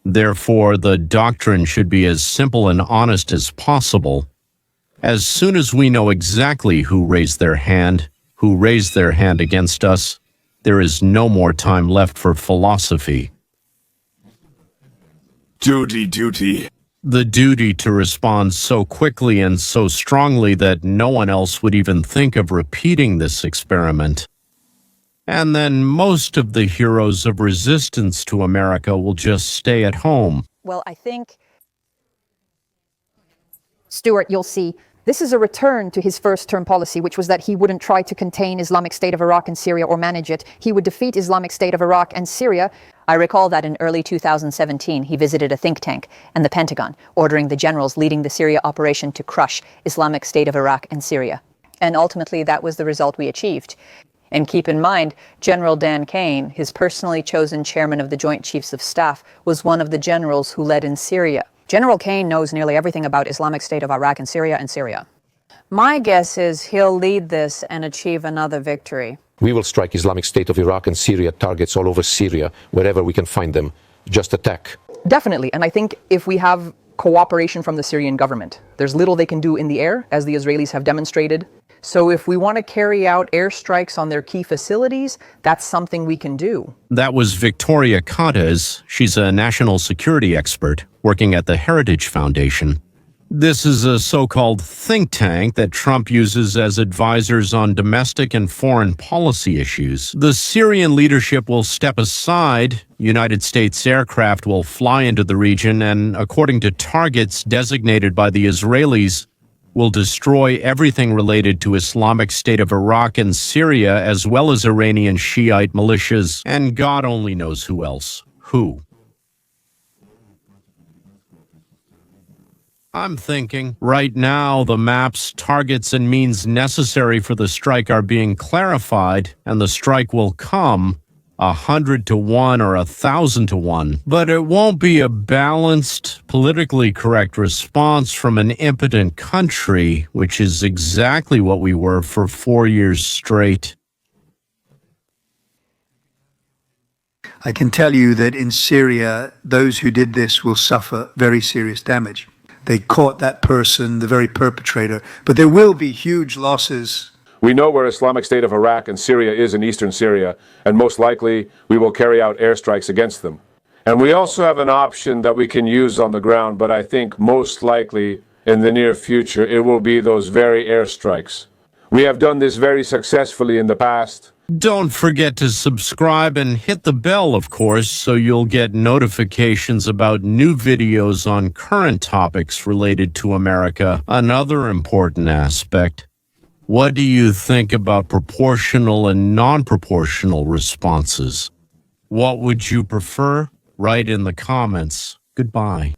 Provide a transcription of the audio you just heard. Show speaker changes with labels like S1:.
S1: Therefore, the doctrine should be as simple and honest as possible. As soon as we know exactly who raised their hand against us, there is no more time left for philosophy.
S2: Duty.
S1: The duty to respond so quickly and so strongly that no one else would even think of repeating this experiment. And then most of the heroes of resistance to America will just stay at home.
S3: Well, I think, Stuart, you'll see, this is a return to his first-term policy, which was that he wouldn't try to contain Islamic State of Iraq and Syria or manage it. He would defeat Islamic State of Iraq and Syria. I recall that in early 2017, he visited a think tank and the Pentagon, ordering the generals leading the Syria operation to crush Islamic State of Iraq and Syria. And ultimately, that was the result we achieved. And keep in mind, General Dan Kane, his personally chosen chairman of the Joint Chiefs of Staff, was one of the generals who led in Syria. General Kane knows nearly everything about Islamic State of Iraq and Syria. My guess is he'll lead this and achieve another victory.
S4: We will strike Islamic State of Iraq and Syria targets all over Syria, wherever we can find them. Just attack.
S5: Definitely, and I think if we have cooperation from the Syrian government, there's little they can do in the air, as the Israelis have demonstrated. So if we want to carry out airstrikes on their key facilities, that's something we can do.
S1: That was Victoria Cotes. She's a national security expert working at the Heritage Foundation. This is a so-called think tank that Trump uses as advisors on domestic and foreign policy issues. The Syrian leadership will step aside, United States aircraft will fly into the region, and according to targets designated by the Israelis, will destroy everything related to Islamic State of Iraq and Syria, as well as Iranian Shiite militias, and God only knows who else. Who? I'm thinking, right now, the maps, targets, and means necessary for the strike are being clarified, and the strike will come 100 to 1 or 1,000 to 1. But it won't be a balanced, politically correct response from an impotent country, which is exactly what we were for 4 years straight.
S6: I can tell you that in Syria, those who did this will suffer very serious damage. They caught that person, the very perpetrator, but there will be huge losses.
S7: We know where Islamic State of Iraq and Syria is in eastern Syria, and most likely we will carry out airstrikes against them. And we also have an option that we can use on the ground, but I think most likely in the near future it will be those very airstrikes. We have done this very successfully in the past.
S1: Don't forget to subscribe and hit the bell, of course, so you'll get notifications about new videos on current topics related to America. Another important aspect. What do you think about proportional and non-proportional responses? What would you prefer? Write in the comments. Goodbye.